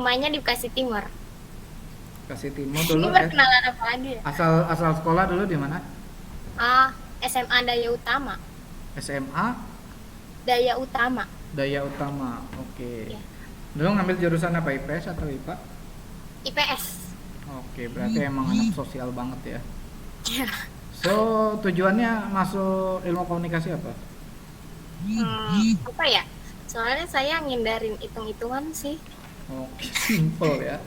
Rumahnya di Bekasi Timur. Bekasi Timur Ini dulu. perkenalan apa lagi ya? Asal sekolah dulu di mana? SMA Daya Utama. SMA Daya Utama. Daya Utama. Oke. Ya. Dulu ngambil jurusan apa, IPS atau IPA? IPS. Oke, berarti emang anak sosial banget ya. Ya. So, tujuannya masuk ilmu komunikasi apa? Apa ya? Soalnya saya ngindarin hitung-hitungan sih. Oke, simple ya.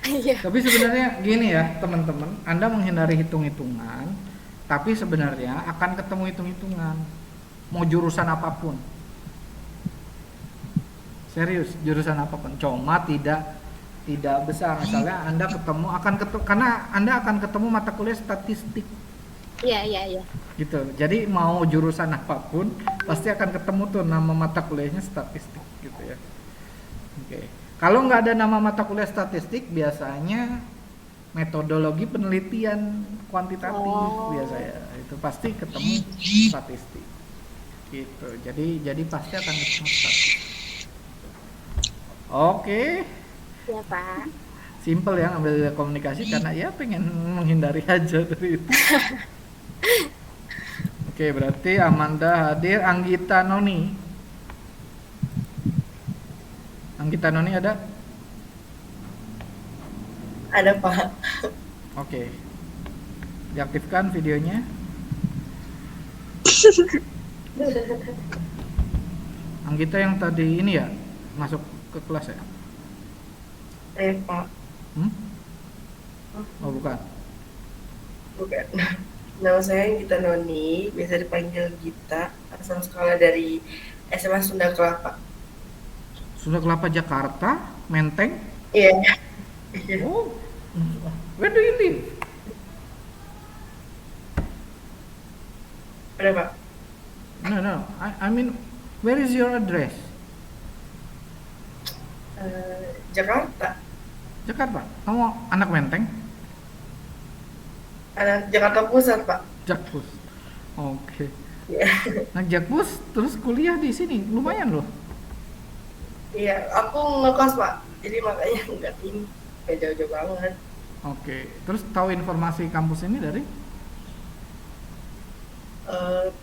Iya. Tapi sebenarnya gini ya, teman-teman, Anda menghindari hitung-hitungan, tapi sebenarnya akan ketemu hitung-hitungan. Mau jurusan apapun. Serius, jurusan apapun. Cuma tidak besar. Misalnya Anda karena Anda akan ketemu mata kuliah statistik. Iya, iya, iya. Gitu. Jadi mau jurusan apapun pasti akan ketemu tuh nama mata kuliahnya statistik gitu ya. Oke. Kalau nggak ada nama mata kuliah statistik, biasanya metodologi penelitian kuantitatif biasanya itu pasti ketemu statistik. Gitu. Jadi pasti akan ketemu statistik. Oke. Ya, Pak. Simple ya ngambil komunikasi karena ya pengen menghindari aja dari itu. Oke, berarti Amanda hadir. Anggita Noni. Anggita Noni ada? Ada, Pak. Oke. Diaktifkan videonya. Anggita yang tadi ini ya masuk ke kelas ya? Pak. Oh bukan. Bukan. Nama saya Gita Noni, biasa dipanggil Gita, asal sekolah dari SMA Sunda Kelapa. Sunda Kelapa Jakarta, Menteng. Iya. Oh, where do you live? Ada, Pak. No. I mean, where is your address? Jakarta. Jakarta. Kamu anak Menteng? Anak Jakarta Pusat, Pak. Jakpus. Oke. Iya. Nah, Jakpus terus kuliah di sini, lumayan loh. Iya, aku ngekos, Pak. Jadi makanya nggak tinggi, nggak jauh-jauh banget. Oke. Terus tahu informasi kampus ini dari?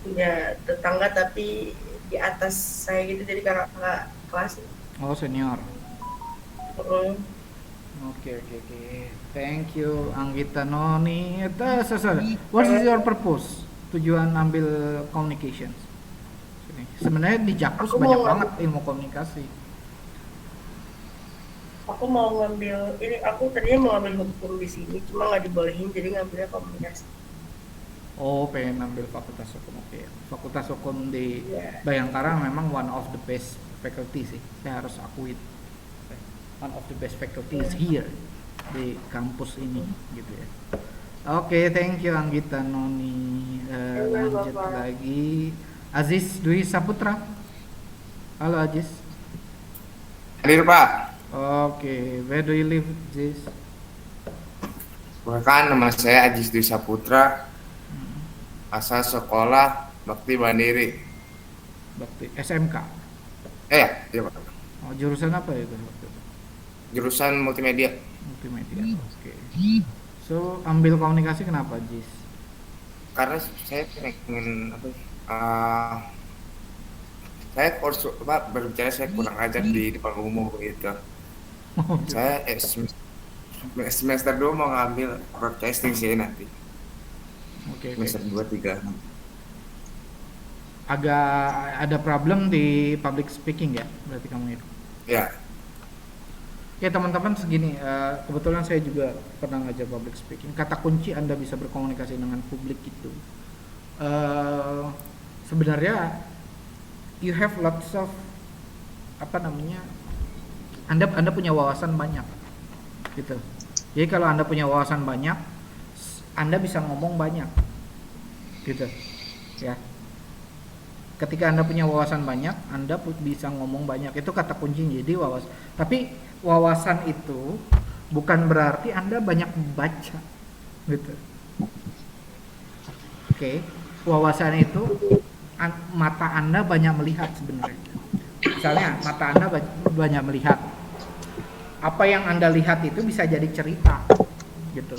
Punya tetangga tapi di atas saya gitu, jadi kakak kelas. Oh, senior. Mm. Oke. Thank you, Anggita Noni. What is your purpose? Tujuan ambil communications? Sebenarnya di Jakpus banyak banget ilmu komunikasi. Aku mau ngambil ini, aku tadinya mau ngambil hukum di sini, cuma nggak dibolehin, jadi ngambilnya komunikasi. Oh, pengen ambil fakultas hukum. Oke. Fakultas hukum di Yeah. Bayangkara memang one of the best faculty sih. Saya harus akui. One of the best faculties here di kampus ini gitu ya. Oke, thank you Anggita Noni. Lanjut lagi. Aziz Dwi Saputra. Halo Aziz. Hadir, Pak. Oke, where do you live, Aziz? Perkenalkan, nama saya Ajis Dwi Saputra, asal sekolah Bakti Mandiri. Bakti SMK. Iya Pak. Oh, jurusan apa itu? Jurusan multimedia. Multimedia. Oke. So, ambil komunikasi kenapa, Aziz? Karena saya pengen saya berbicara saya kurang ajar di depan umum gitu. Saya semester 2 mau ngambil broadcasting sih nanti. Oke. Semester 2, 3. Agak ada problem di public speaking ya, berarti kamu itu. Ya. Oke teman-teman, segini, kebetulan saya juga pernah ngajar public speaking. Kata kunci Anda bisa berkomunikasi dengan publik itu sebenarnya you have lots of Anda punya wawasan banyak gitu. Jadi kalau Anda punya wawasan banyak, Anda bisa ngomong banyak gitu ya. Ketika Anda punya wawasan banyak, Anda bisa ngomong banyak. Itu kata kuncinya. Jadi tapi wawasan itu bukan berarti Anda banyak membaca gitu. Oke. Wawasan itu mata Anda banyak melihat sebenarnya. Misalnya mata Anda banyak melihat. apa yang Anda lihat itu bisa jadi cerita gitu.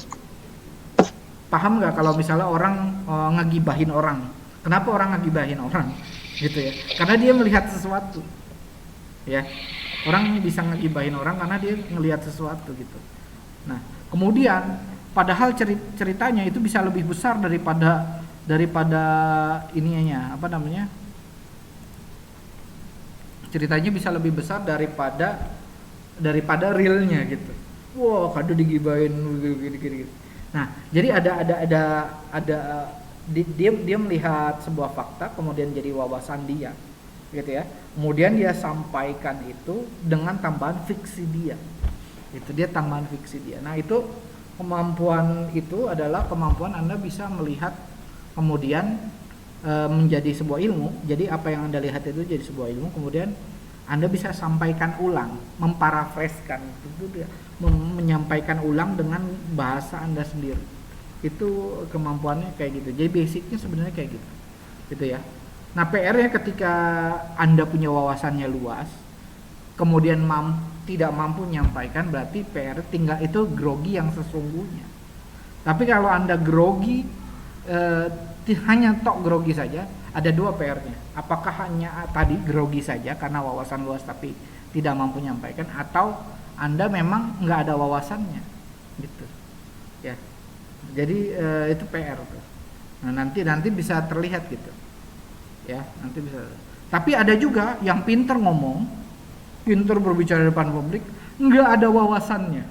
Paham nggak kalau misalnya orang ngegibahin orang? Kenapa orang ngegibahin orang? Gitu ya. Karena dia melihat sesuatu. Ya. Orang bisa ngegibahin orang karena dia ngelihat sesuatu gitu. Nah, kemudian padahal ceritanya itu bisa lebih besar daripada ininya, apa namanya? Ceritanya bisa lebih besar daripada realnya gitu. Wow, kado digibahin gini. Nah, jadi dia melihat sebuah fakta kemudian jadi wawasan dia, gitu ya. Kemudian dia sampaikan itu dengan tambahan fiksi dia. Itu dia tambahan fiksi dia. Nah, itu kemampuan itu adalah kemampuan Anda bisa melihat kemudian menjadi sebuah ilmu. Jadi apa yang Anda lihat itu jadi sebuah ilmu, kemudian Anda bisa sampaikan ulang, memparafraskan itu dia, menyampaikan ulang dengan bahasa Anda sendiri. Itu kemampuannya kayak gitu. Jadi basicnya sebenarnya kayak gitu. Gitu ya. Nah, PR-nya ketika Anda punya wawasannya luas, kemudian tidak mampu menyampaikan, berarti PR tinggal itu grogi yang sesungguhnya. Tapi kalau Anda grogi, hanya tok grogi saja, ada dua PR-nya. Apakah hanya tadi grogi saja karena wawasan luas tapi tidak mampu menyampaikan, atau Anda memang nggak ada wawasannya, gitu. Ya. Jadi itu PR tuh. Nah, nanti bisa terlihat gitu. Ya, nanti bisa. Tapi ada juga yang pinter ngomong, pinter berbicara di depan publik, nggak ada wawasannya,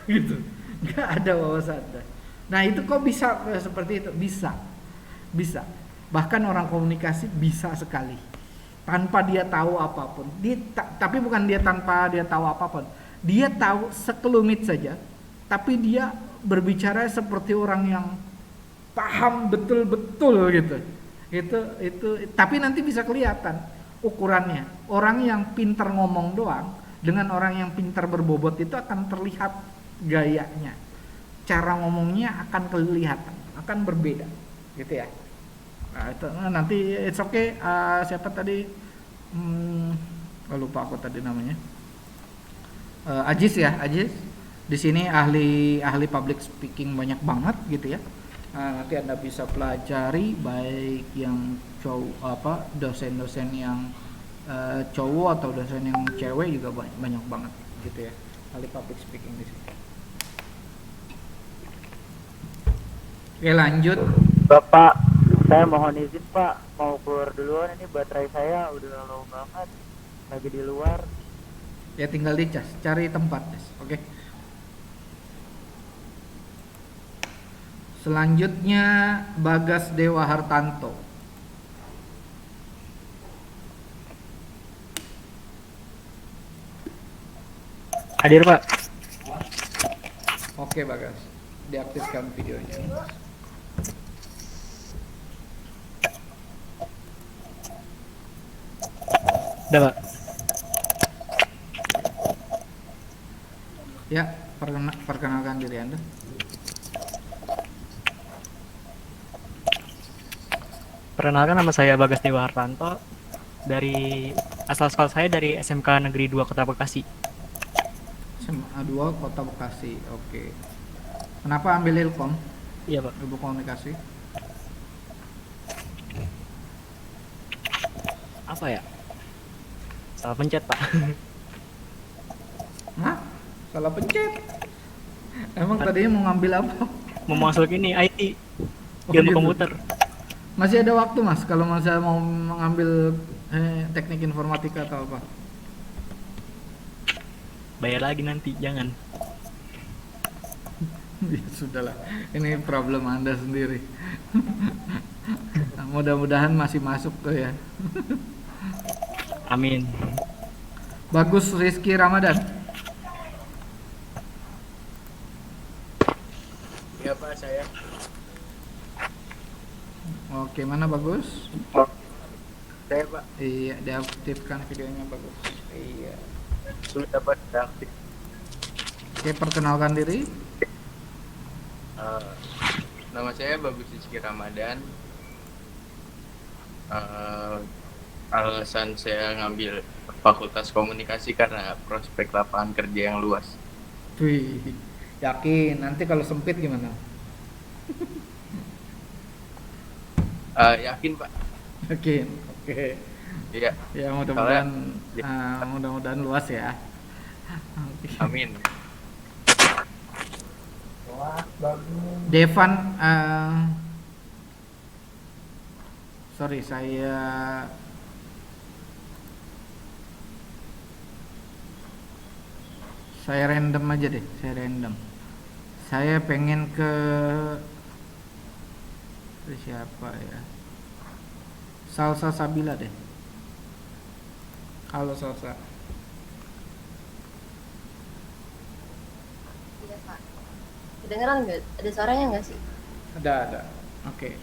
gitu. Nggak ada wawasannya. Nah, itu kok bisa seperti itu? Bisa. Bahkan orang komunikasi bisa sekali tanpa dia tahu apapun. Tapi bukan dia tanpa dia tahu apapun. Dia tahu sekelumit saja, tapi dia berbicara seperti orang yang paham betul-betul gitu. Itu tapi nanti bisa kelihatan ukurannya. Orang yang pintar ngomong doang dengan orang yang pintar berbobot itu akan terlihat gayanya. Cara ngomongnya akan kelihatan, akan berbeda, gitu ya. Nah, itu nanti it's okay. Siapa tadi? Lupa aku tadi namanya. Ajis ya, Ajis. Di sini ahli public speaking banyak banget gitu ya. Nah, nanti Anda bisa pelajari baik yang dosen-dosen yang cowok atau dosen yang cewek juga banyak banget gitu ya. Ahli public speaking di sini. Oke, lanjut. Bapak, saya mohon izin Pak, mau keluar duluan, ini baterai saya udah low banget, lagi di luar. Ya tinggal dicas, cari tempat, oke. Selanjutnya Bagas Dewa Hartanto. Hadir Pak. Oke Bagas, diaktifkan videonya. Udah Pak. Ya, perkenalkan diri Anda. Perkenalkan, nama saya Bagas Dewa Hartanto. Asal sekolah saya dari SMK Negeri 2 Kota Bekasi. SMA 2 Kota Bekasi. Oke. Kenapa ambil Ilkom? Iya Pak. Ilmu komunikasi. Apa ya? Salah pencet Pak. Hah? Salah pencet. Emang tadinya mau ngambil apa? Mau masuk ini IT, Oh, ilmu gitu. komputer. Masih ada waktu Mas kalau saya mau mengambil teknik informatika atau apa? Bayar lagi nanti, jangan. Ya sudahlah, ini problem Anda sendiri. Mudah-mudahan masih masuk tuh ya. Amin. Bagus Rizky Ramadan. Ya Pak, saya. Oke, mana Bagus? Saya Pak, Iya, diaktifkan videonya Bagus. Iya. sudah dapat aktif. Oke, perkenalkan diri. Nama saya Bagus Rizky Ramadan. Alasan saya ngambil Fakultas Komunikasi karena prospek lapangan kerja yang luas. Wih, yakin nanti kalau sempit gimana? Yakin Pak. Yakin. Oke. Iya. Ya mudah-mudahan Soalnya- mudah-mudahan luas ya. Oke. Amin. Devan, sorry saya random aja deh, saya random. Saya pengen ke siapa ya? Salsa Sabila deh. Halo Salsa. Iya Pak. Kedengeran nggak? Ada suaranya nggak sih? Ada. Oke.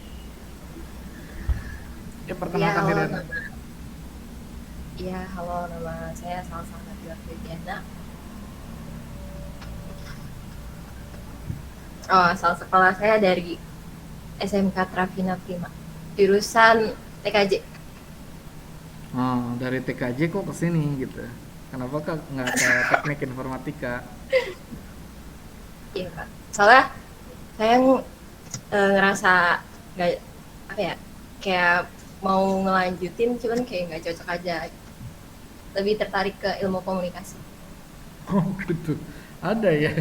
Ya Iya, perkenalkan halo diri. nama. Iya, halo nama saya Salsa Nabila Febiana. Oh, asal sekolah saya dari SMK Trafina Prima, jurusan TKJ. Oh, dari TKJ kok ke sini gitu. Kenapa kak nggak ke teknik informatika? Iya Pak. Soalnya saya ngerasa nggak apa ya, kayak mau ngelanjutin, cuman kayak nggak cocok aja. Lebih tertarik ke ilmu komunikasi. Oh gitu. Ada ya.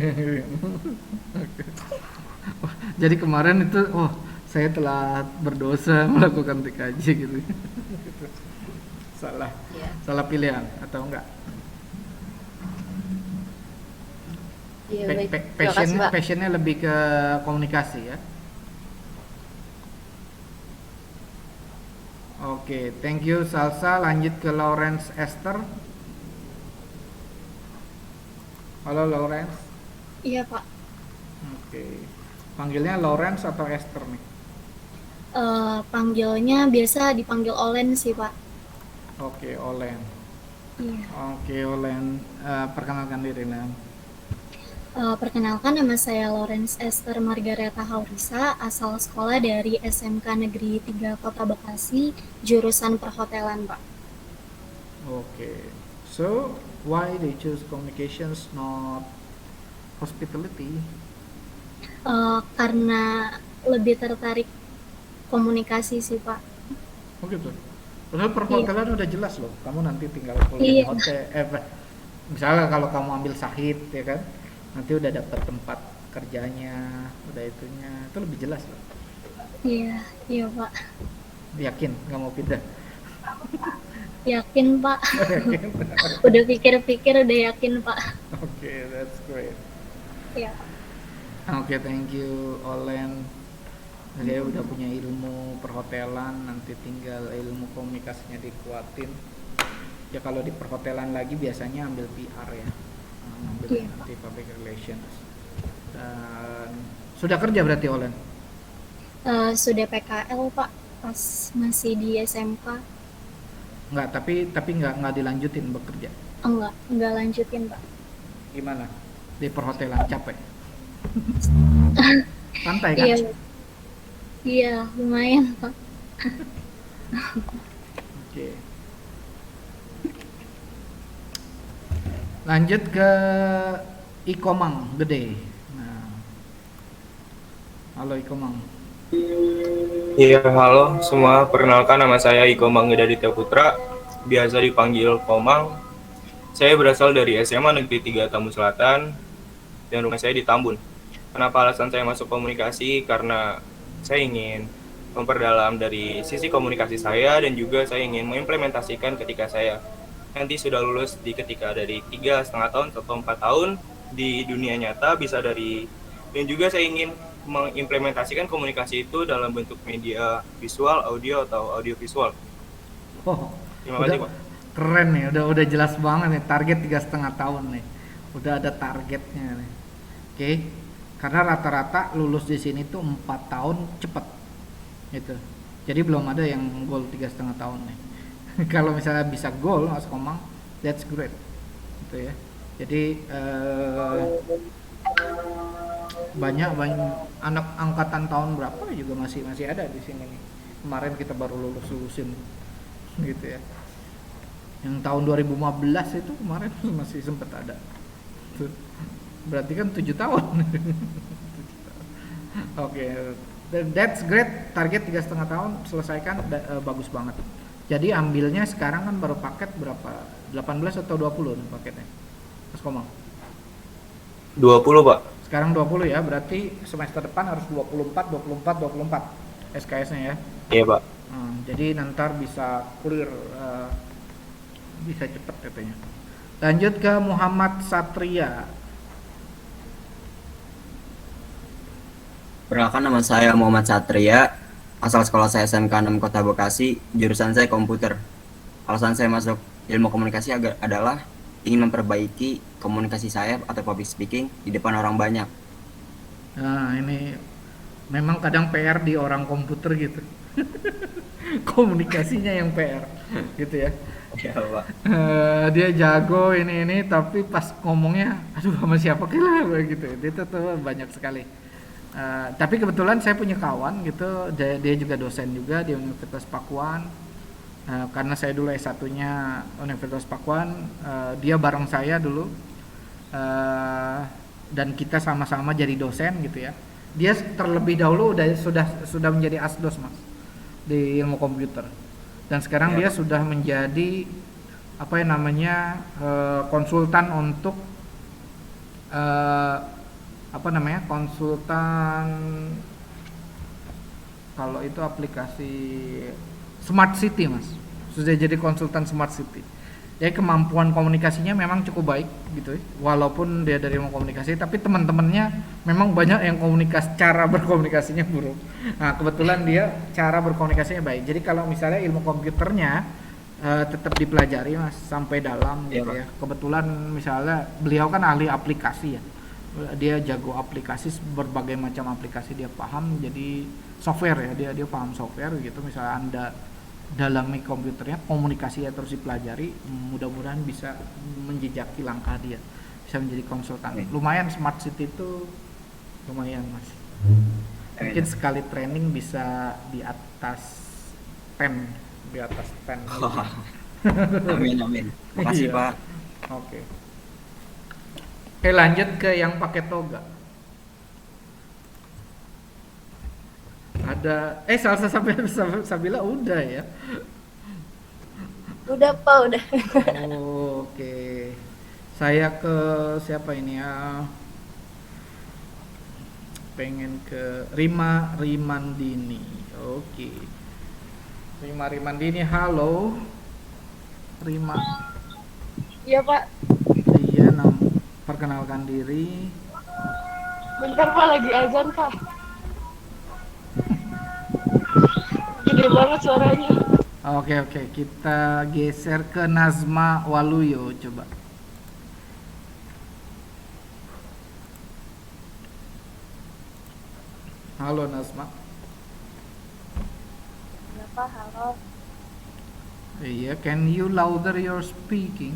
Wah, jadi kemarin itu, saya telah berdosa melakukan TKJ gitu. Salah, Iya. salah pilihan atau enggak? Iya, baik. Terima kasih Passionnya, Pak. passionnya lebih ke komunikasi ya. Oke, thank you Salsa. Lanjut ke Lawrence Esther. Halo Lawrence. Iya Pak. Oke. Panggilnya Lawrence atau Esther nih? Panggilnya biasa dipanggil Olen sih Pak. Oke, Olen. Iya. Oke, Olen. Perkenalkan diri Len. Perkenalkan, nama saya Lawrence Esther Margareta Haurisa, asal sekolah dari SMK Negeri 3 Kota Bekasi, jurusan perhotelan Pak. Oke. So, why they choose communications not hospitality? Karena lebih tertarik komunikasi sih Pak. Oh gitu. Padahal perhotelan udah jelas loh. Kamu nanti tinggal kuliah di Iya. hotel. Misalnya kalau kamu ambil Sahid ya kan, nanti udah dapat tempat kerjanya, udah itunya. Itu lebih jelas loh. Iya, iya Pak. Yakin nggak mau pindah? Yakin Pak. Udah pikir-pikir udah yakin Pak. Oke, that's great. Iya. Oke, thank you Olen. Saya udah punya ilmu perhotelan, nanti tinggal ilmu komunikasinya dikuatin. Ya kalau di perhotelan lagi biasanya ambil PR ya, ambil Iya, nanti public relations. Dan sudah kerja berarti Olen? Sudah PKL Pak, pas masih di SMK. Enggak, tapi nggak dilanjutin bekerja. Enggak lanjutin Pak. Gimana? Di perhotelan capek? Santai kan? Iya, iya lumayan Pak. Oke. Lanjut ke Ikomang Gede. Nah. Halo Ikomang. Iya, halo semua. Perkenalkan, nama saya Iko Manggedaditya Putra, biasa dipanggil Komang. Saya berasal dari SMA Negeri 3 Tambun Selatan, dan rumah saya di Tambun. Kenapa alasan saya masuk komunikasi? Karena saya ingin memperdalam dari sisi komunikasi saya, dan juga saya ingin mengimplementasikan ketika saya nanti sudah lulus ketika dari 3,5 tahun atau 4 tahun di dunia nyata, bisa dari, dan juga saya ingin mengimplementasikan komunikasi itu dalam bentuk media visual, audio, atau audio visual. Oh, Terima kasih, Pak. keren nih, udah jelas banget nih, target 3,5 tahun nih, udah ada targetnya nih. Oke, karena rata-rata lulus di sini tuh 4 tahun cepet, gitu. Jadi belum ada yang goal 3,5 tahun nih. Kalau misalnya bisa goal Mas Komang, that's great, gitu ya. Jadi banyak anak angkatan tahun berapa juga masih ada di sini nih. Kemarin kita baru lulusin gitu ya. Yang tahun 2015 itu kemarin masih sempat ada. Tuh. Berarti kan 7 tahun. Oke, that's great. Target 3,5 tahun selesaikan, bagus banget. Jadi ambilnya sekarang kan baru paket berapa? 18 atau 20 nih paketnya? Mas Komang. 20, Pak. Sekarang 20 ya, berarti semester depan harus 24, 24, 24 SKS-nya ya. Iya, Pak. Jadi nanti bisa clear, bisa cepet katanya. Lanjut ke Muhammad Satria. Perkenalkan, nama saya Muhammad Satria, asal sekolah saya SMK 6 Kota Bekasi, jurusan saya komputer. Alasan saya masuk ilmu komunikasi adalah ingin memperbaiki komunikasi saya atau public speaking di depan orang banyak. Nah, ini memang kadang PR di orang komputer gitu. Komunikasinya yang PR gitu ya. Ya, Pak. Dia jago ini tapi pas ngomongnya aduh sama siapa kira gitu. Itu tuh banyak sekali. Tapi kebetulan saya punya kawan gitu, dia juga dosen juga di Universitas Pakuan. Karena saya dulu S1-nya Universitas Pakuan, dia bareng saya dulu, dan kita sama-sama jadi dosen gitu ya. Dia terlebih dahulu sudah menjadi asdos Mas di ilmu komputer, dan sekarang dia sudah menjadi konsultan untuk konsultan, kalau itu aplikasi Smart City Mas, sudah jadi konsultan Smart City. Jadi kemampuan komunikasinya memang cukup baik gitu ya. Walaupun dia dari ilmu komunikasi, tapi teman-temannya memang banyak yang cara berkomunikasinya buruk. Nah kebetulan dia cara berkomunikasinya baik. Jadi kalau misalnya ilmu komputernya tetap dipelajari Mas sampai dalam gitu ya. Kebetulan misalnya beliau kan ahli aplikasi ya. Dia jago aplikasi, berbagai macam aplikasi dia paham, jadi software ya, dia paham software gitu. Misalnya Anda dalami komputernya, komunikasinya terus dipelajari, mudah-mudahan bisa menjejaki langkah dia, bisa menjadi konsultan. Lumayan Smart City itu lumayan Mas. Mungkin sekali training bisa di atas 10. Amin. Makasih Pak. Oke, lanjut ke yang pakai toga. Ada Salsa Sabila udah ya. Udah Pak, udah. Oke. Saya ke siapa ini ya? Pengen ke Rima Rimandini. Oke. Rima Rimandini, halo. Rima. Iya Pak. Iya, perkenalkan diri. Bentar Pak, lagi azan Pak. Gede banget suaranya. Oke, kita geser ke Nazma Waluyo coba. Halo Nazma. Iya Pak, halo. Iya, can you louder your speaking?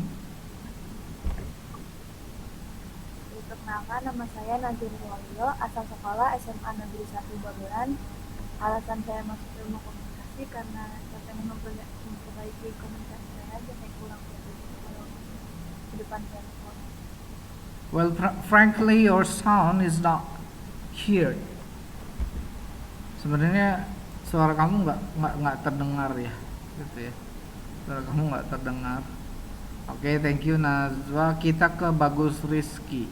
Perkenalkan, nama saya Nazir Waluyo, asal sekolah SMA Negeri 1 Babelan. Alasan saya masuk ilmu komunikasi karena saya pengen memperbaiki komunikasi saya aja, kayak kurang kalau ke depan saya sekolah. Well, frankly, your sound is not here. Sebenarnya suara kamu nggak terdengar ya, gitu ya. Suara kamu nggak terdengar. Oke, thank you Nazwa. Kita ke Bagus Rizky.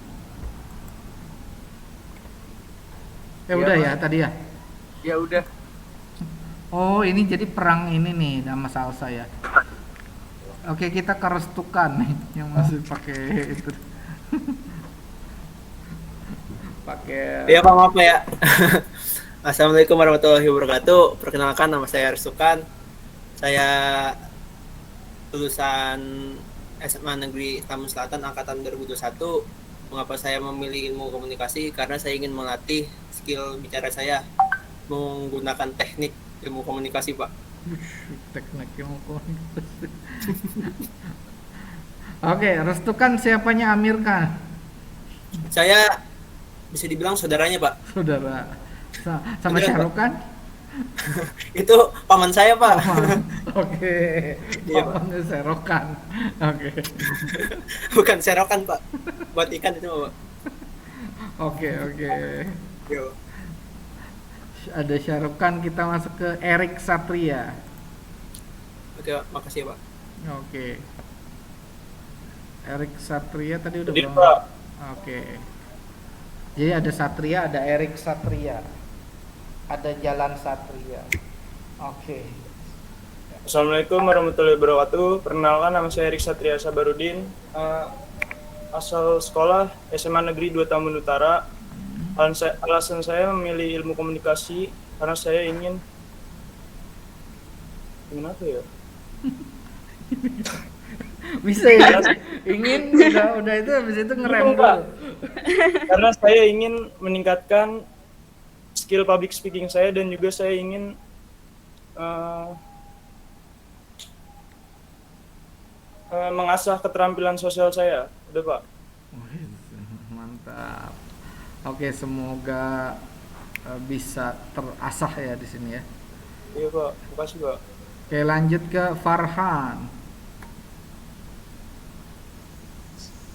Udah Pak. ya tadi ya. Ya udah. Oh, ini jadi perang ini nih nama salsa ya. Oke, kita ke Restukan nih yang masih pakai itu. Pakai. Iya Pak, maaf ya. Assalamualaikum warahmatullahi wabarakatuh. Perkenalkan, nama saya Restukan. Saya lulusan SMA Negeri Tamu Selatan angkatan 2021. Mengapa saya memilih ilmu komunikasi? Karena saya ingin melatih skill bicara saya menggunakan teknik ilmu komunikasi, Pak. Teknik ilmu komunikasi. Oke, Restukan siapanya Amir Khan? Saya bisa dibilang saudaranya, Pak. Saudara. Sama Syarukan? Itu paman saya, Pak. Oke. Iya, Pamannya Serokan. Oke. Bukan serokan, Pak. Buat ikan itu, Pak. Oke, oke. Yo. Ada Syarukan, kita masuk ke Erik Satria. Oke, Pak. Makasih ya, Pak. Oke. Erik Satria tadi udah Hadir, belum? Pak. Oke. Jadi ada Satria, ada Erik Satria. Ada Jalan Satria. Oke. Assalamualaikum warahmatullahi wabarakatuh. Perkenalkan, nama saya Erik Satria Sabarudin. Asal sekolah SMA Negeri 2 Tambun Utara. Alasan saya memilih ilmu komunikasi karena saya ingin apa ya? Bisa ya? Ingin udah itu habis itu ngerem Bingung, Pak. dulu. Karena saya ingin meningkatkan skill public speaking saya dan juga saya ingin mengasah keterampilan sosial saya. Udah, Pak. Wih, mantap. Oke, semoga bisa terasah ya di sini ya. Iya, Pak. Makasih, Pak. Oke, lanjut ke Farhan.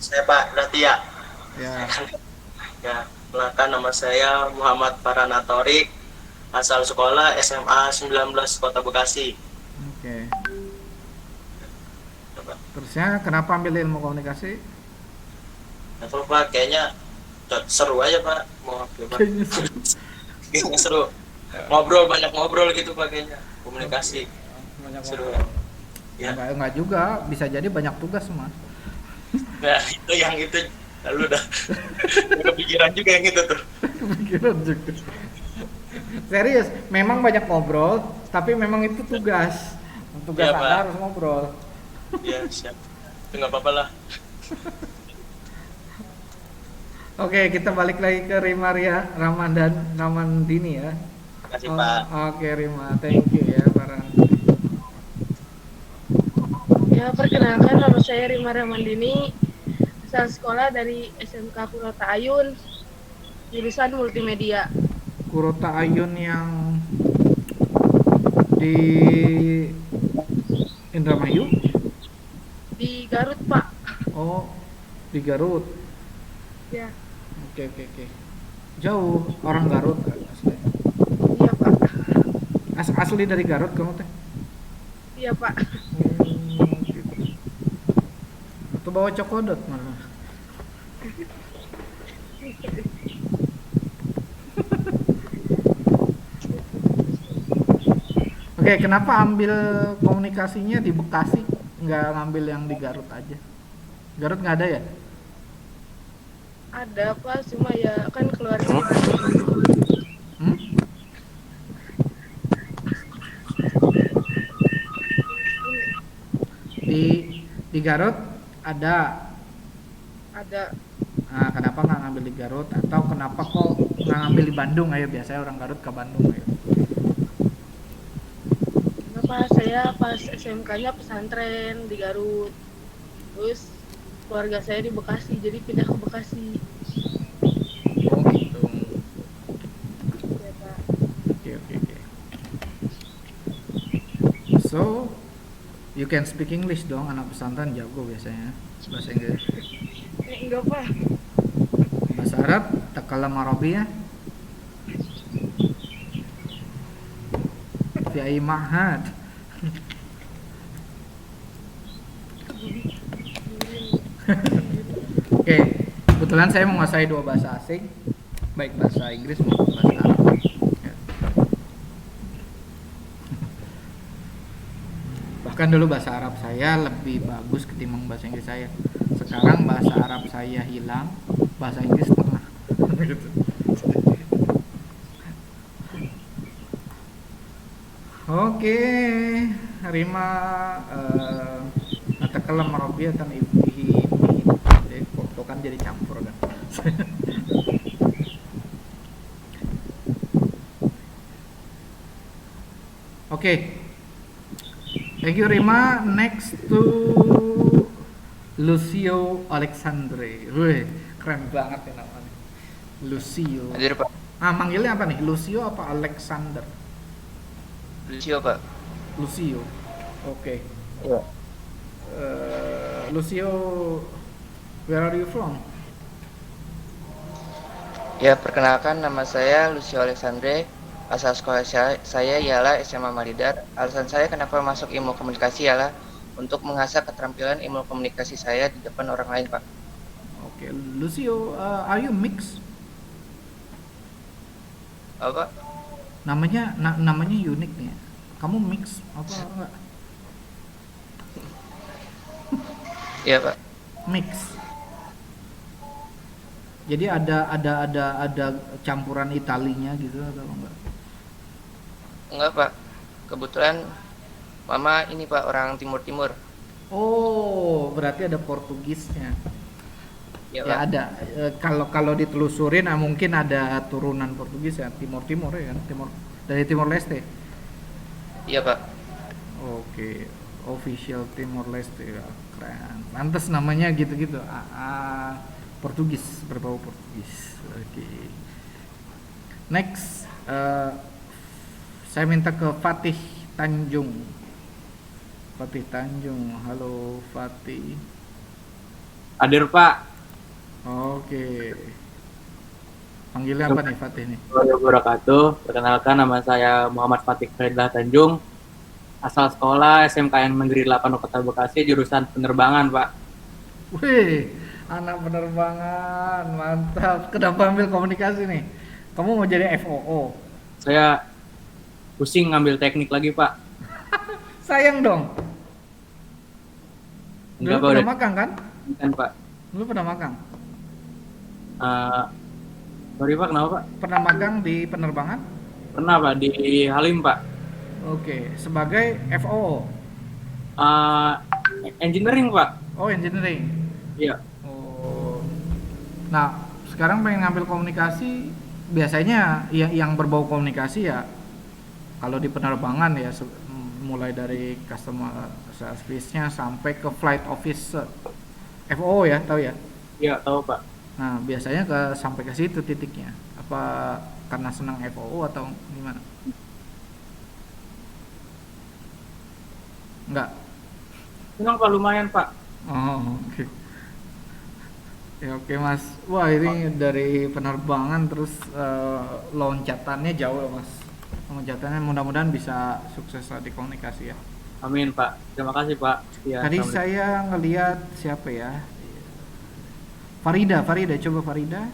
Saya Pak Datia. Ya. Ya, kenalkan nama saya Muhammad Farhanatori, asal sekolah SMA 19 Kota Bekasi. Oke. Terusnya kenapa ambil ilmu komunikasi? Apa Pak, kayaknya seru aja Pak. Mau apa? Kayaknya seru. Banyak ngobrol gitu Pak kayaknya. Komunikasi. Banyak seru. Ya. Enggak juga, bisa jadi banyak tugas Mas. Nah, itu lalu udah kepikiran juga yang itu tuh. Kepikiran juga. Serius, memang banyak ngobrol, tapi memang itu tugas. Tugas Ya, Anda Pak. harus ngobrol. Iya, siap. Itu nggak apa-apa lah. Oke, kita balik lagi ke Rimaria Ramandini ya. Makasih, Pak. Oke, Rima, thank you ya, Farhan. Ya, perkenalkan nama saya Rima Ramandini, asal sekolah dari SMK Kurota Ayun, jurusan multimedia. Kurota Ayun yang di Indramayu? Di Garut, Pak. Oh, di Garut. Ya, Oke. Jauh, orang Garut asli. iya Pak. Asli dari Garut kamu teh? Iya Pak. Atau bawa cokodot malah. Oke, kenapa ambil komunikasinya di Bekasi, nggak ngambil yang di Garut aja? Garut nggak ada ya? Ada Pak, cuma ya kan keluarga di Hmm? Di Garut ada. Ada. Nah, kenapa nggak ngambil di Garut? Atau kenapa kok nggak ngambil di Bandung? Ayo, biasanya orang Garut ke Bandung. Ayo. Kenapa saya pas SMK-nya pesantren di Garut. Terus keluarga saya di Bekasi, jadi pindah ke Bekasi. Oh gitu. Ya, Pak. Oke. So, you can speak English dong, anak pesantren jago biasanya bahasa Inggris. Enggak Pak. Bahasa Arab, takalam Arabiyah. Fi ai ma'had. Oke, kebetulan saya menguasai 2 bahasa asing, baik bahasa Inggris maupun bahasa Arab. Ya. Bahkan dulu bahasa Arab saya lebih bagus ketimbang bahasa Inggris saya. Sekarang bahasa Arab saya hilang, bahasa Inggris setengah. Gitu. Oke, Rima natakalam marabiyatan ibnihi. Foto kan jadi campur kan. Oke. Thank you Rima. Next to Lucio Alexandre. Wih, keren banget ya namanya. Lucio. Hadir Pak. Manggilnya apa nih? Lucio apa Alexander? Lucio Pak. Lucio. Oke. Iya. Lucio, where are you from? Ya, perkenalkan nama saya Lucio Alexandre. Asal sekolah saya ialah SMA Maridar. Alasan saya kenapa masuk ilmu komunikasi ialah untuk mengasah keterampilan ilmu komunikasi saya di depan orang lain, Pak. Oke, Lucio, are you mix? Apa? Namanya unik nih. Kamu mix apa enggak? Iya, Pak. Mix. Jadi ada campuran Italinya gitu atau enggak? Enggak, Pak. Kebetulan Mama ini, Pak, orang Timur-Timur. Oh, berarti ada Portugisnya. Ya, Ya Pak. ada. Kalau ditelusurin mungkin ada turunan Portugis ya, Timur ya kan, dari Timor Leste. Iya, Pak. Oke, official Timor Leste ya, keren. Pantes namanya gitu-gitu. Portugis, berbau Portugis. Oke. Next, saya minta ke Fatih Tanjung. Fatih Tanjung, halo Fatih. Hadir Pak. Oke. Panggilnya apa nih Fatih nih? Assalamualaikum warahmatullahi wabarakatuh. Perkenalkan nama saya Muhammad Fatih Faridlah Tanjung. Asal sekolah SMKN Negeri 8 Kota Bekasi, jurusan penerbangan, Pak. Wih, anak penerbangan, mantap. Kenapa ambil komunikasi nih? Kamu mau jadi FOO? Saya pusing ngambil teknik lagi, Pak. Sayang dong. Enggak, Dulu Pak, pernah udah. magang kan? Kan, Pak. Dulu pernah magang? Sorry, Pak, kenapa, Pak? Pernah magang di penerbangan? Pernah, Pak, di Halim, Pak. Oke, sebagai FOO? Engineering, Pak. Oh, engineering? Iya. Oh. Nah, sekarang pengen ngambil komunikasi, biasanya yang berbau komunikasi ya, kalau di penerbangan ya, mulai dari customer service-nya sampai ke flight officer. FOO ya, tahu ya? Iya, tahu, Pak. Nah, biasanya sampai ke situ titiknya. Apa karena senang FOO atau gimana? Enggak. Senang, Pak, lumayan, Pak. Oh, oke. Ya oke, Mas. Wah, ini dari penerbangan terus loncatannya jauh, Mas. Loncatannya mudah-mudahan bisa sukses di komunikasi ya. Amin, Pak. Terima kasih, Pak. Ya, Tadi saya ngelihat siapa ya? Farida, coba Farida.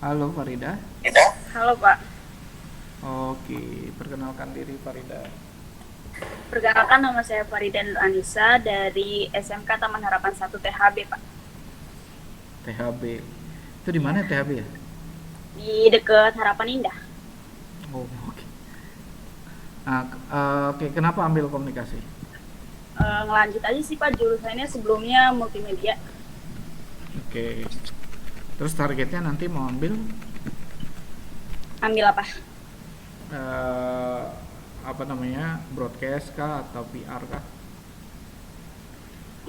Halo Farida. Halo Pak, Oke, perkenalkan diri Farida. perkenalkan nama saya Farida Nur Anissa dari SMK Taman Harapan 1 THB Pak. THB. Itu di mana THB ya? Di dekat Harapan Indah. Oh, oke. Nah, oke, kenapa ambil komunikasi? Ngelanjut aja sih Pak, jurusannya sebelumnya multimedia. Oke. Terus targetnya nanti mau ambil Ambil apa? apa namanya? Broadcast kah atau PR kah?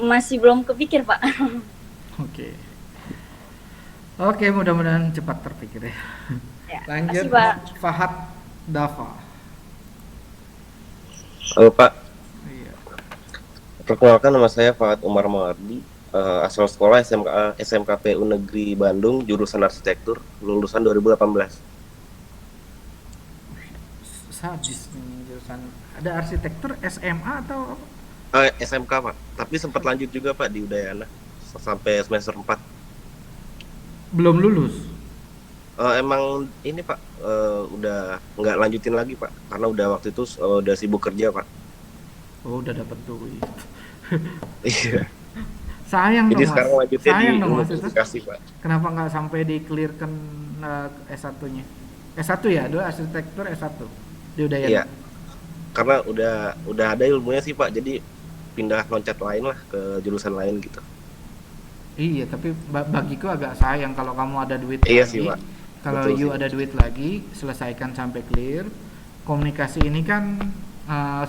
Masih belum kepikir Pak. Oke. Oke, mudah-mudahan cepat terpikir ya. Ya, Lanjut, makasih, Pak. Fahad Dava. Halo Pak. Iya. Perkenalkan nama saya Fahad Umar Mawardi, asal sekolah SMKPU Negeri Bandung, jurusan arsitektur, lulusan 2018. Sadis nih jurusan. Ada arsitektur SMA atau apa? SMK Pak, tapi sempat lanjut juga Pak di Udayana sampai semester 4. Belum lulus? Emang ini Pak, udah nggak lanjutin lagi Pak, karena udah waktu itu udah sibuk kerja Pak. Oh, udah dapat duit. Iya. Sayang Jadi dong, sekarang Mas. lanjutnya di Sayang dong, ilmu Mas, itu. komunikasi Pak. Kenapa nggak sampai di-clearkan S1-nya? S1 ya, dulu arsitektur S1 di Udayana. Iya. Karena udah ada ilmunya sih Pak, jadi pindah loncat lain lah ke jurusan lain gitu. Iya, tapi bagiku agak sayang kalau kamu ada duit Iya lagi. sih, Pak. Kalau Betul you sih. ada duit lagi, selesaikan sampai clear. Komunikasi ini kan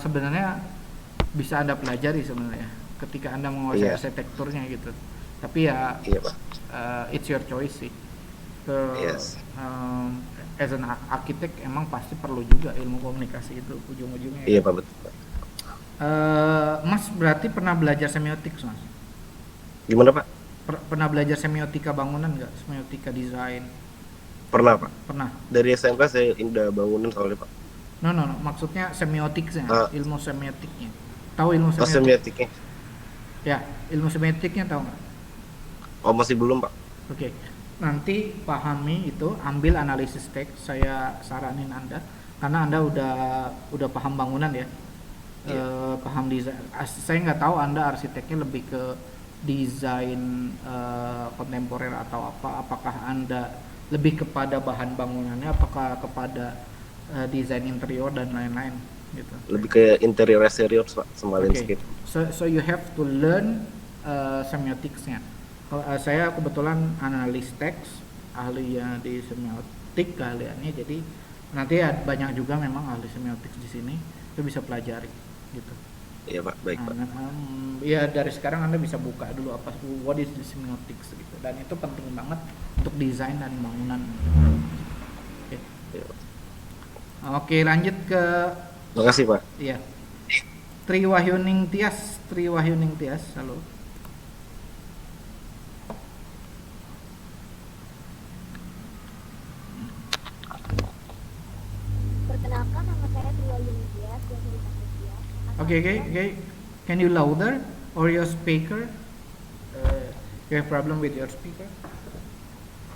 sebenarnya bisa Anda pelajari sebenarnya ketika Anda menguasai Iya. arsitekturnya gitu. Tapi ya Iya, Pak. It's your choice sih. Yes. As an architect emang pasti perlu juga ilmu komunikasi itu ujung-ujungnya. Iya Pak, betul Pak. Mas berarti pernah belajar semiotik, Mas? Gimana Pak? Pernah belajar semiotika bangunan nggak? Semiotika desain? Pernah Pak. Pernah. Dari SMK saya udah bangunin soalnya Pak. No, semiotiknya, ilmu semiotiknya. Tahu ilmu Oh, semiotik? semiotiknya. Ya, ilmu semiotiknya tahu nggak? Oh, masih belum Pak. Oke, nanti pahami itu, ambil analisis teks. Saya saranin Anda, karena Anda udah paham bangunan ya, paham desain. Saya nggak tahu Anda arsiteknya lebih ke desain kontemporer atau apa. Apakah Anda lebih kepada bahan bangunannya, apakah kepada desain interior dan lain-lain gitu. Lebih ke interior exterior Pak, sama landscape. So you have to learn semioticsnya. Saya kebetulan analis teks, ahlinya di semiotik keahliannya, jadi nanti banyak juga memang ahli semiotik di sini, itu bisa pelajari gitu. Iya Pak, baik Pak. Ya dari sekarang Anda bisa buka dulu apa what is the semiotics gitu, dan itu penting banget untuk desain dan bangunan. Oke, lanjut ke. Makasih Pak. Iya. Tri Wahyuning Tias, halo. Perkenalkan, nama saya Tri Wahyuning Tias, biasa dipanggil Tias. Okay. Can you louder or your speaker? You have problem with your speaker?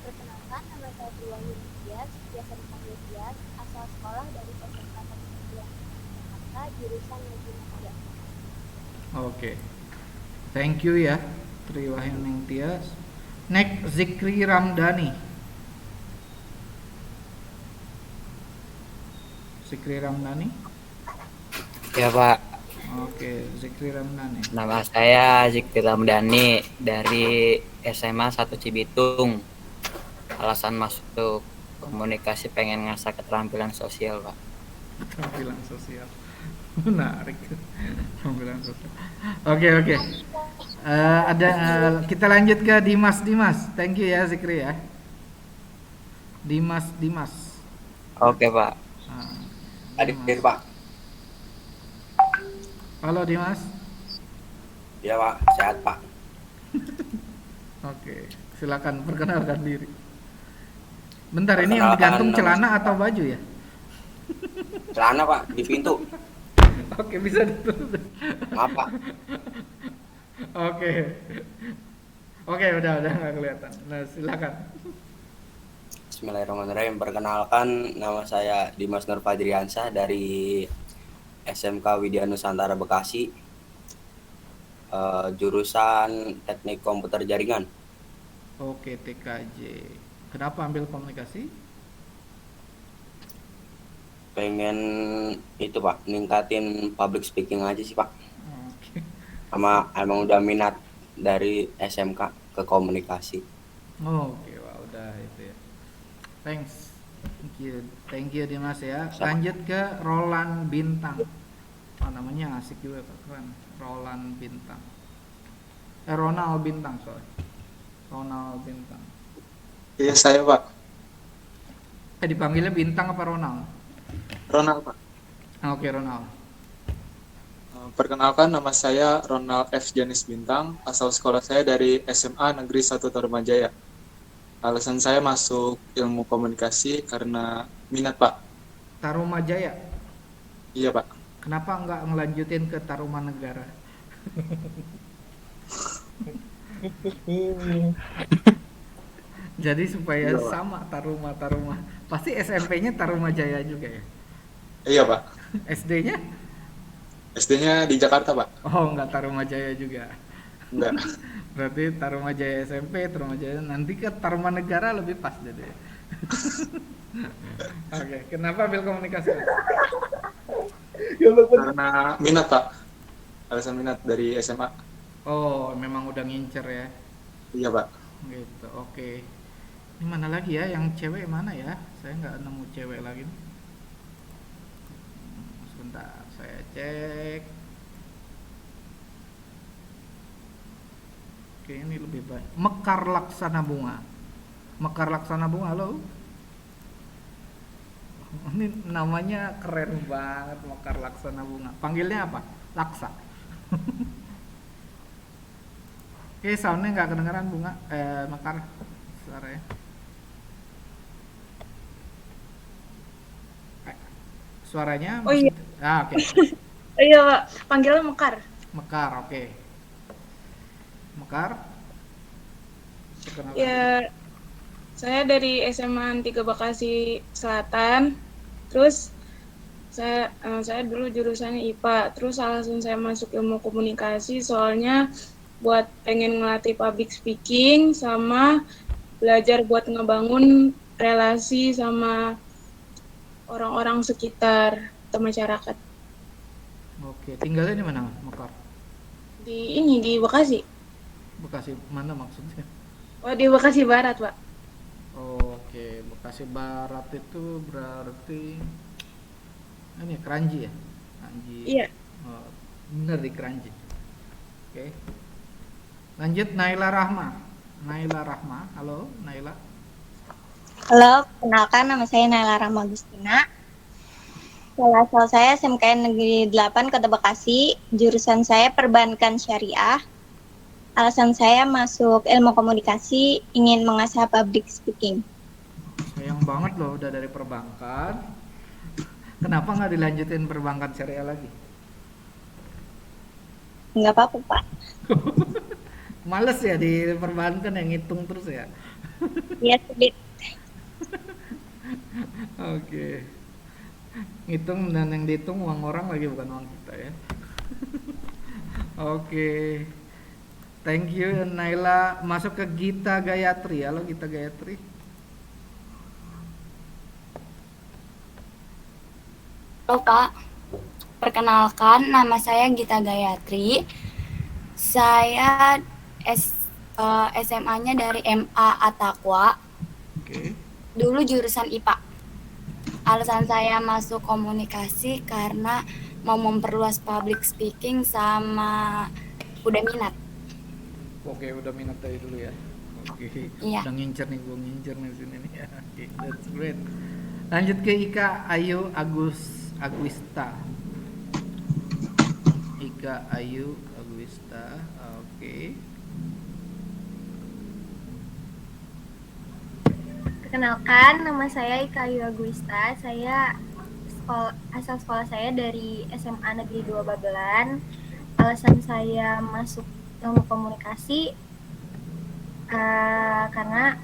Perkenalkan, nama saya Tri Wahyuning Tias, biasa dipanggil Tias, asal sekolah dari SMK Negeri 2 Jakarta, jurusan Media. Oke. Thank you ya, Tri Wahyuning Tias. Next, Zikri Ramdhani. Ya Pak. Oke, Zikri Ramdhani. Nama saya Zikri Ramdhani dari SMA 1 Cibitung. Alasan masuk komunikasi pengen ngasah keterampilan sosial Pak. Keterampilan sosial. Menarik. Keterampilan sosial. Oke. Kita lanjut ke Dimas. Thank you ya Zikri ya. Dimas. Oke Pak. Adik Pak. Halo Dimas. Ya Pak, sehat Pak. Oke, silakan perkenalkan diri. Bentar, ini yang digantung celana atau baju ya? Celana Pak, di pintu. Oke, bisa ditutup. Maaf Pak. Oke, udah nggak kelihatan. Nah, silakan. Bismillahirrahmanirrahim. Perkenalkan, nama saya Dimas Nur Fajriansyah dari SMK Widya Nusantara Bekasi, jurusan Teknik Komputer Jaringan. Oke, TKJ. Kenapa ambil komunikasi? Pengen itu Pak, ningkatin public speaking aja sih Pak. Oke. Emang udah minat dari SMK ke komunikasi. Oke, wah udah itu ya. Thanks. Thank you Dimas ya. Lanjut ke Roland Bintang. Namanya asik juga, keren. Ronald Bintang, sorry. Ronald Bintang. Iya, saya Pak. Dipanggilnya Bintang apa Ronald? Ronald Pak. Oke, Ronald. Perkenalkan, nama saya Ronald F. Janis Bintang, asal sekolah saya dari SMA Negeri 1 Tarumajaya. Alasan saya masuk ilmu komunikasi karena minat Pak. Tarumajaya? Iya Pak. Kenapa nggak ngelanjutin ke Tarumanegara? Jadi supaya sama Taruma. Pasti SMP-nya Tarumajaya juga ya? Iya Pak. SD-nya? SD-nya di Jakarta Pak. Oh, nggak Tarumajaya juga? Enggak. Berarti Tarumajaya SMP, Tarumajaya, nanti ke Tarumanegara lebih pas jadi. Oke, kenapa ambil komunikasi? Karena minat Pak. Alasan minat dari SMA. Oh, memang udah ngincer ya? Iya Pak. Gitu, oke. Ini mana lagi ya, yang cewek mana ya? Saya nggak nemu cewek lagi. Sebentar, saya cek. Oke, ini lebih baik. Mekar Laksana Bunga, halo. Ini namanya keren banget, Mekar Laksana Bunga. Panggilnya apa? Laksa. Oke, soundnya nggak kedengeran Bunga, Mekar, suaranya. Suaranya Oh iya. oke. Iya, Pak. Panggilnya Mekar. Mekar, oke. Mekar. Perkenalkan diri. Ya, saya dari SMA 3 Bekasi Selatan. Terus saya dulu jurusannya IPA. Terus alasan saya masuk ilmu komunikasi soalnya buat pengen ngelatih public speaking sama belajar buat ngebangun relasi sama orang-orang sekitar atau masyarakat. Oke, tinggalnya di mana, Mekar? Di Bekasi. Bekasi mana maksudnya? Oh, di Bekasi Barat, Pak. Oke, Bekasi Barat itu berarti ini Kranji ya? Kranji. Iya. Oh, bener di Kranji. Oke. Lanjut Naila Rahma. Naila Rahma, halo Naila. Halo, kenalkan nama saya Naila Rahma Agustina. Asal saya SMKN Negeri 8 Kota Bekasi, jurusan saya Perbankan Syariah. Alasan saya masuk ilmu komunikasi, ingin mengasah public speaking. Sayang banget loh udah dari perbankan. Kenapa nggak dilanjutin perbankan syariah lagi? Nggak apa-apa, Pak. Males ya di perbankan yang ngitung terus ya? Iya, sulit. Oke. Ngitung dan yang dihitung uang orang lagi bukan uang kita ya. Oke. Thank you Naila. Masuk ke Gita Gayatri. Halo Gita Gayatri. Halo Pak, perkenalkan nama saya Gita Gayatri. Saya SMA-nya dari MA Ataqwa. Oke. Dulu jurusan IPA. Alasan saya masuk komunikasi karena mau memperluas public speaking sama udah minat. Oke, udah minat dari dulu ya. Oke. Iya. Udah ngincer nih, gue ngincer nih sini nih. Oke, that's great. Lanjut ke Ika Ayu Aguista. Ika Ayu Aguista. Oke. Perkenalkan, nama saya Ika Ayu Aguista. Saya asal sekolah saya dari SMA Negeri 2 Babelan. Alasan saya masuk ilmu komunikasi karena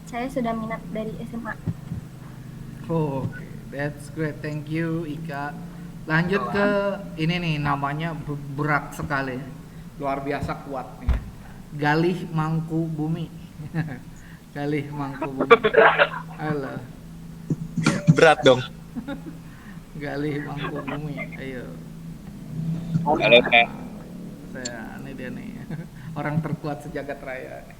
saya sudah minat dari SMA. Oh, oke. That's great. Thank you Ika. Lanjut ke ini nih namanya berat sekali. Luar biasa kuat nih. Galih Mangku Bumi. Galih Mangku Bumi. Halo. Berat dong. Galih Mangku Bumi. Ayo. Halo, Kak. Saya ini dia nih. Orang terkuat sejagat raya nih.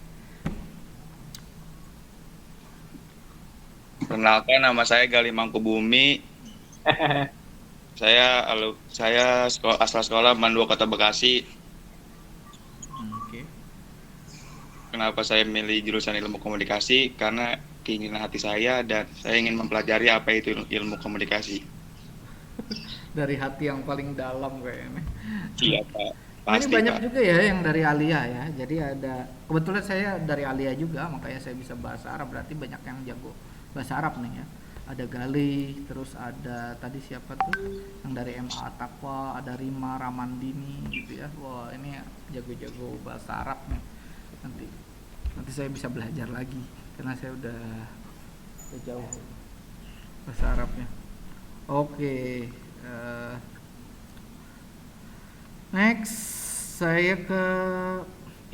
Perkenalkan nama saya Galih Mangkubumi. saya asal sekolah Mandu Kota Bekasi. Oke. Kenapa saya milih jurusan ilmu komunikasi? Karena keinginan hati saya dan saya ingin mempelajari apa itu ilmu komunikasi. Dari hati yang paling dalam kayaknya. Iya, Pak. Ini Pasti, banyak Pak. juga ya yang dari Alia ya. Jadi ada kebetulan saya dari Alia juga, makanya saya bisa bahasa Arab. Berarti banyak yang jago bahasa Arab nih ya. Ada Galih, terus ada tadi siapa tuh yang dari MA Taqwa, ada Rima Ramandini gitu ya. Wah, ini jago-jago bahasa Arab nih. Nanti saya bisa belajar lagi karena saya udah jauh bahasa Arabnya. Oke. Next, saya ke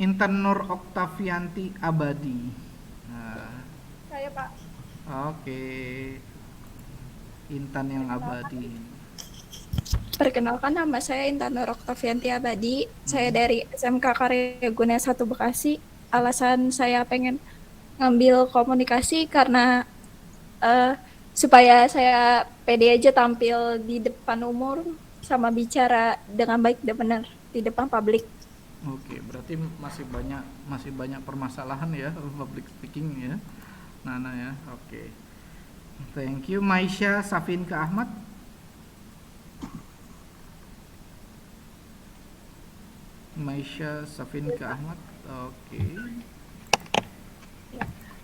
Intan Nur Oktavianti Abadi. Saya Pak. Oke. Intan yang abadi. Perkenalkan nama saya Intan Nur Oktavianti Abadi. Saya dari SMK Karya Guna 1 Bekasi. Alasan saya pengen ngambil komunikasi karena supaya saya pede aja tampil di depan umum sama bicara dengan baik dan benar di depan publik. Oke, berarti masih banyak permasalahan ya public speaking ya. Nana ya. Oke. Thank you. Maisha Safinka Ahmad. Maisha Safinka Ahmad. Oke.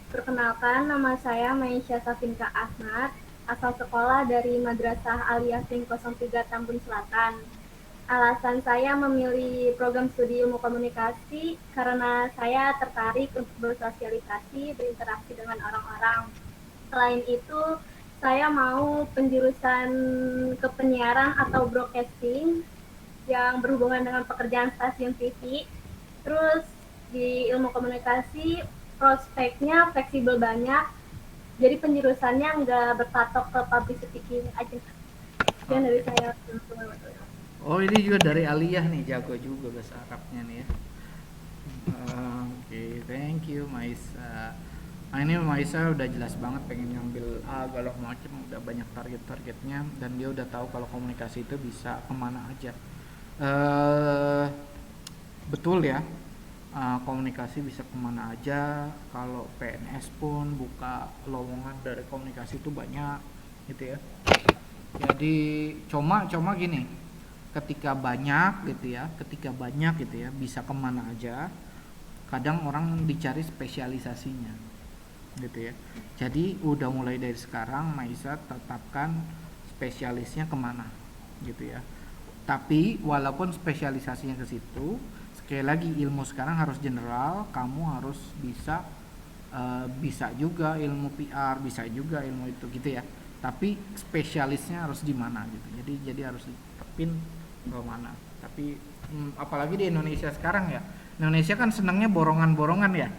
Perkenalkan, nama saya Maisha Safinka Ahmad. asal sekolah dari Madrasah Aliyah Pring 03 Tambun Selatan. Alasan saya memilih program studi ilmu komunikasi karena saya tertarik untuk bersosialisasi, berinteraksi dengan orang-orang. Selain itu, saya mau penjurusan kepenyiaran atau broadcasting yang berhubungan dengan pekerjaan stasiun TV. Terus di ilmu komunikasi prospeknya fleksibel banyak, jadi penjurusannya nggak berpatok ke public speaking aja. Sekian dari saya. Oh, ini juga dari Aliyah nih, jago juga bahasa Arabnya nih ya. Oke, thank you Maisa. Nah, ini Maisa udah jelas banget pengen ngambil segala macam, udah banyak target-targetnya dan dia udah tahu kalau komunikasi itu bisa kemana aja. Betul ya, komunikasi bisa kemana aja. Kalau PNS pun buka lowongan dari komunikasi itu banyak gitu ya. Jadi cuma gini, ketika banyak gitu ya bisa kemana aja, kadang orang dicari spesialisasinya gitu ya. Jadi udah mulai dari sekarang Maisa tetapkan spesialisnya kemana gitu ya. Tapi walaupun spesialisasinya ke situ, sekali lagi ilmu sekarang harus general, kamu harus bisa juga ilmu PR, bisa juga ilmu itu gitu ya. Tapi spesialisnya harus di mana gitu. Jadi harus ditepin ke mana. Tapi apalagi di Indonesia sekarang ya. Indonesia kan senangnya borongan-borongan ya.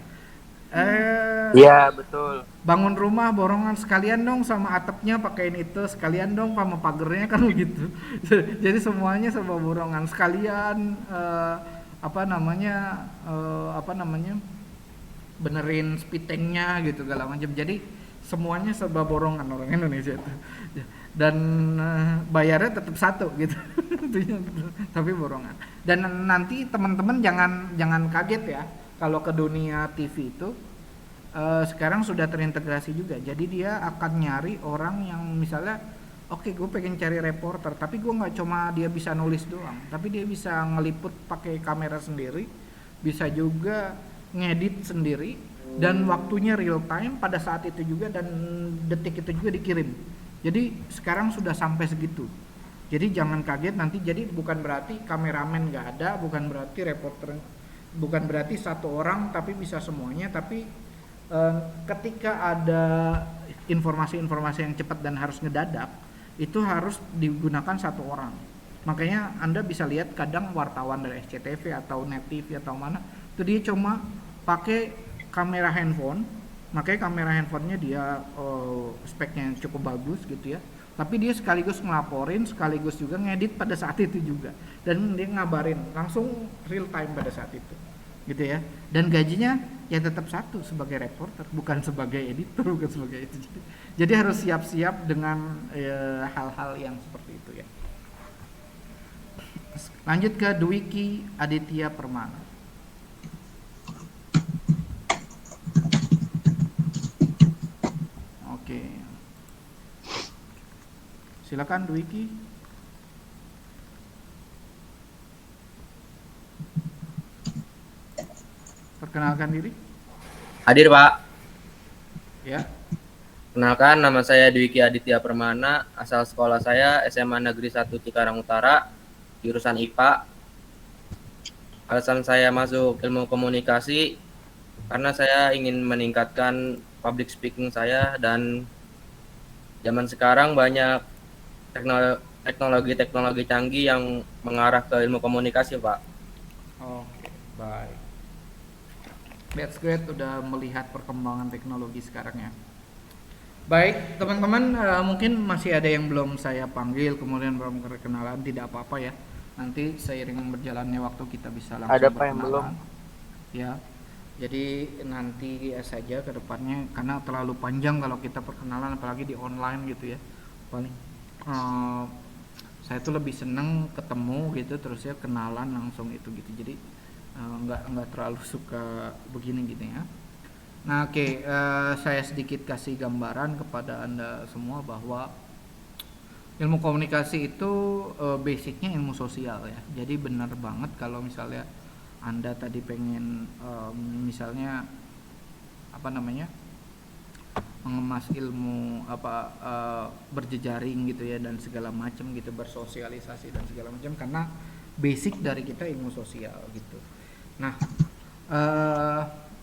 Iya, betul. Bangun rumah borongan, sekalian dong sama atapnya pakein itu, sekalian dong sama pagernya kan begitu. Jadi semuanya serba borongan, sekalian benerin spitengnya gitu segala macam. Jadi semuanya serba borongan orang Indonesia itu. Dan bayarnya tetap satu gitu. Tapi borongan. Dan nanti teman-teman jangan kaget ya kalau ke dunia TV itu sekarang sudah terintegrasi juga. Jadi dia akan nyari orang yang misalnya oke, gue pengen cari reporter, tapi gue nggak cuma dia bisa nulis doang, tapi dia bisa ngeliput pakai kamera sendiri, bisa juga ngedit sendiri, dan waktunya real time pada saat itu juga, dan detik itu juga dikirim. Jadi sekarang sudah sampai segitu. Jadi jangan kaget nanti. Jadi bukan berarti kameramen nggak ada, bukan berarti reporter, bukan berarti satu orang tapi bisa semuanya. Tapi ketika ada informasi-informasi yang cepat dan harus ngedadak, itu harus digunakan satu orang. Makanya Anda bisa lihat kadang wartawan dari SCTV atau Net TV atau mana, itu dia cuma pakai kamera handphone. Makanya kamera handphonenya dia speknya cukup bagus gitu ya. Tapi dia sekaligus ngelaporin, sekaligus juga ngedit pada saat itu juga. Dan dia ngabarin langsung real time pada saat itu. Gitu ya. Dan gajinya ya tetap satu sebagai reporter, bukan sebagai editor, bukan sebagai itu. Jadi harus siap-siap dengan hal-hal yang seperti itu ya. Lanjut ke Dwiki Aditya Permana. Oke. Silakan Dwiki. Perkenalkan diri. Hadir, Pak. Ya. Kenalkan, nama saya Dwiki Aditya Permana, asal sekolah saya SMA Negeri 1 Cikarang Utara, jurusan IPA. Alasan saya masuk ilmu komunikasi karena saya ingin meningkatkan public speaking saya, dan zaman sekarang banyak teknologi canggih yang mengarah ke ilmu komunikasi, Pak. Oke, baik. That's great, udah melihat perkembangan teknologi sekarang ya. Baik, teman-teman, mungkin masih ada yang belum saya panggil, kemudian belum perkenalan, tidak apa-apa ya. Nanti seiring berjalannya waktu kita bisa langsung Ada Pak yang belum? Ya. Jadi nanti saja ke depannya, karena terlalu panjang kalau kita perkenalan, apalagi di online gitu ya. Paling saya tuh lebih seneng ketemu gitu, terus ya kenalan langsung itu gitu. Jadi nggak terlalu suka begini gitu ya. Nah oke, saya sedikit kasih gambaran kepada Anda semua bahwa ilmu komunikasi itu basicnya ilmu sosial ya. Jadi benar banget kalau misalnya Anda tadi pengen misalnya mengemas ilmu berjejaring gitu ya dan segala macam gitu, bersosialisasi dan segala macam, karena basic dari kita ilmu sosial gitu. Nah,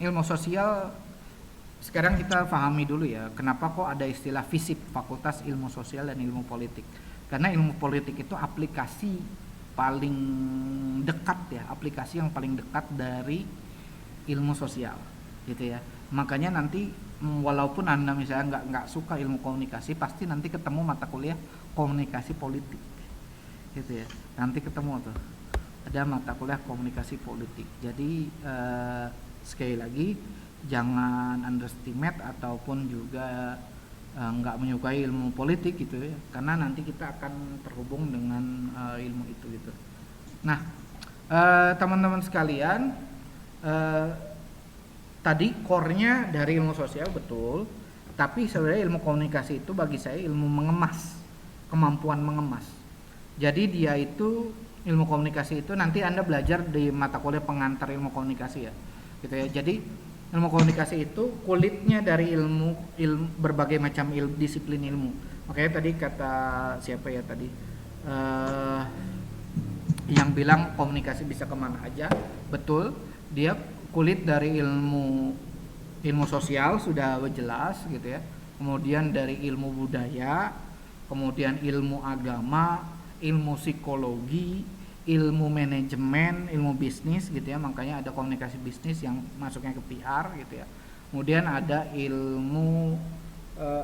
ilmu sosial sekarang kita pahami dulu ya, kenapa kok ada istilah FISIP, Fakultas Ilmu Sosial dan Ilmu Politik. Karena ilmu politik itu aplikasi paling dekat ya, aplikasi yang paling dekat dari ilmu sosial gitu ya. Makanya nanti walaupun Anda misalnya nggak suka ilmu komunikasi, pasti nanti ketemu mata kuliah komunikasi politik gitu ya. Nanti ketemu tuh ada mata kuliah komunikasi politik. Jadi sekali lagi jangan underestimate ataupun juga nggak menyukai ilmu politik gitu ya, karena nanti kita akan terhubung dengan ilmu itu gitu. Nah, teman-teman sekalian, tadi core-nya dari ilmu sosial betul, tapi sebenarnya ilmu komunikasi itu bagi saya ilmu mengemas, kemampuan mengemas. Jadi dia itu ilmu komunikasi itu nanti Anda belajar di mata kuliah pengantar ilmu komunikasi ya, gitu ya. Jadi ilmu komunikasi itu kulitnya dari ilmu berbagai macam disiplin ilmu. Makanya tadi kata siapa ya tadi yang bilang komunikasi bisa kemana aja, betul. Dia kulit dari ilmu sosial sudah jelas gitu ya. Kemudian dari ilmu budaya, kemudian ilmu agama, ilmu psikologi, ilmu manajemen, ilmu bisnis gitu ya, makanya ada komunikasi bisnis yang masuknya ke PR gitu ya. Kemudian ada ilmu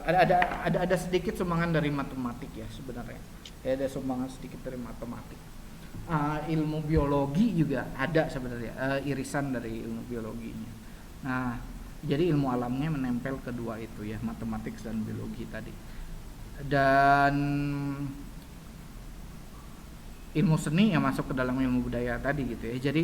ada sedikit sumbangan dari matematik ya sebenarnya. Ya, ada sumbangan sedikit dari matematik. Ilmu biologi juga ada sebenarnya, irisan dari ilmu biologinya. Nah, jadi ilmu alamnya menempel kedua itu ya, matematik dan biologi tadi. Dan ilmu seni yang masuk ke dalam ilmu budaya tadi gitu ya. Jadi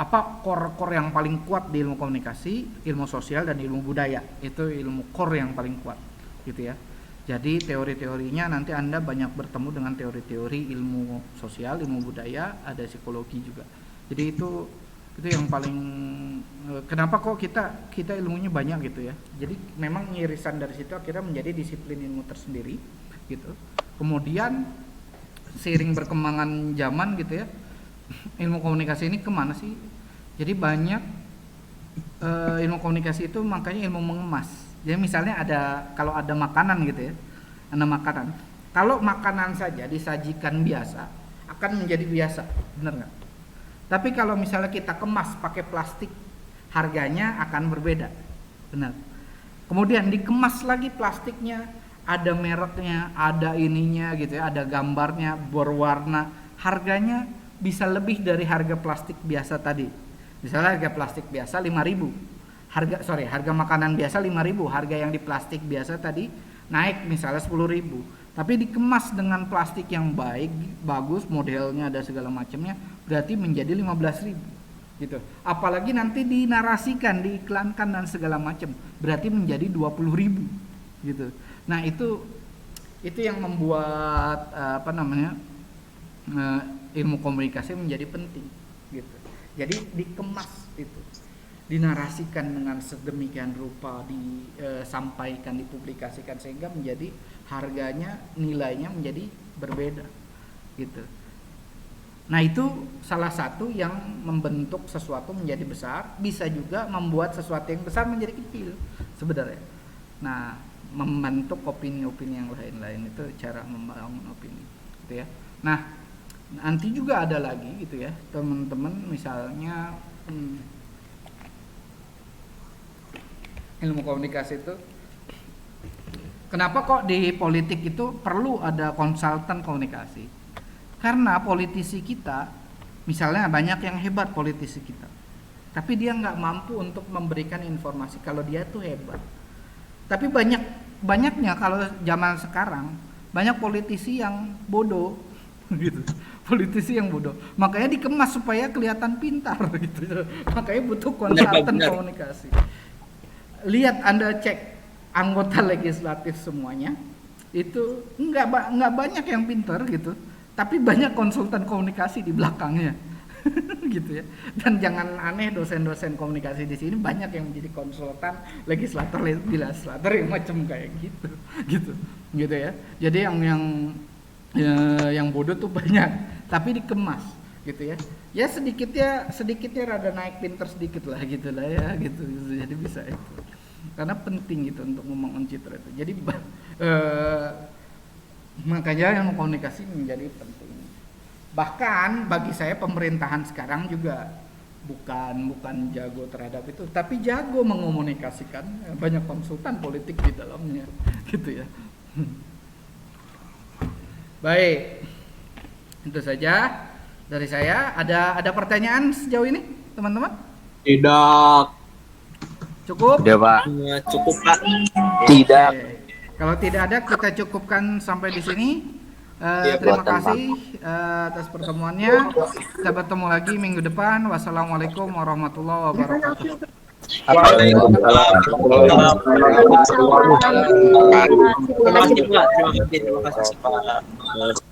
apa core yang paling kuat di ilmu komunikasi, ilmu sosial dan ilmu budaya, itu ilmu core yang paling kuat gitu ya. Jadi teori-teorinya nanti Anda banyak bertemu dengan teori-teori ilmu sosial, ilmu budaya, ada psikologi juga. Jadi itu yang paling kenapa kok kita ilmunya banyak gitu ya. Jadi memang irisan dari situ akhirnya menjadi disiplin ilmu tersendiri gitu. Kemudian seiring berkembangan zaman gitu ya, ilmu komunikasi ini kemana sih? Jadi banyak ilmu komunikasi itu makanya ilmu mengemas. Jadi misalnya kalau ada makanan gitu ya, ada makanan. Kalau makanan saja disajikan biasa akan menjadi biasa, benar nggak? Tapi kalau misalnya kita kemas pakai plastik, harganya akan berbeda, benar. Kemudian dikemas lagi plastiknya, ada mereknya, ada ininya gitu ya, ada gambarnya, berwarna, harganya bisa lebih dari harga plastik biasa tadi. Misalnya harga plastik biasa 5.000. Harga makanan biasa 5.000, harga yang di plastik biasa tadi naik misalnya 10.000. Tapi dikemas dengan plastik yang baik, bagus, modelnya ada segala macamnya, berarti menjadi 15.000 gitu. Apalagi nanti dinarasikan, diiklankan dan segala macam, berarti menjadi 20.000 gitu. Nah, itu yang membuat ilmu komunikasi menjadi penting gitu. Jadi dikemas itu, dinarasikan dengan sedemikian rupa, disampaikan, dipublikasikan sehingga menjadi harganya, nilainya menjadi berbeda gitu. Nah, itu salah satu yang membentuk sesuatu menjadi besar, bisa juga membuat sesuatu yang besar menjadi kecil sebenarnya. Nah, membentuk opini-opini yang lain-lain itu cara membangun opini gitu ya. Nah, nanti juga ada lagi gitu ya, teman-teman, misalnya ilmu komunikasi itu kenapa kok di politik itu perlu ada konsultan komunikasi? Karena politisi kita, misalnya banyak yang hebat politisi kita, tapi dia nggak mampu untuk memberikan informasi kalau dia tuh hebat. Tapi banyaknya kalau zaman sekarang banyak politisi yang bodoh gitu. Politisi yang bodoh, makanya dikemas supaya kelihatan pintar gitu. Makanya butuh konsultan komunikasi. Lihat, Anda cek anggota legislatif semuanya itu nggak banyak yang pintar gitu, tapi banyak konsultan komunikasi di belakangnya gitu ya. Dan jangan aneh, dosen-dosen komunikasi di sini banyak yang menjadi konsultan legislator yang macam kayak gitu ya. Jadi yang bodoh tuh banyak, tapi dikemas gitu ya. Ya sedikitnya rada naik pinter sedikit lah gitu lah ya gitu. Jadi bisa itu. Karena penting gitu untuk membangun citra itu. Jadi makanya yang komunikasi menjadi penting. Bahkan bagi saya pemerintahan sekarang juga bukan jago terhadap itu, tapi jago mengomunikasikan. Banyak konsultan politik di dalamnya gitu ya. Baik, itu saja dari saya. Ada pertanyaan sejauh ini teman-teman? Tidak. Cukup? Tidak, Pak. Cukup, Pak. Tidak. Oke. Kalau tidak ada, kita cukupkan sampai di sini. Ya, Terima buatan, kasih atas pertemuannya. Kita bertemu lagi minggu depan. Wassalamualaikum warahmatullahi wabarakatuh. Terima kasih, Pak. Terima kasih, Pak.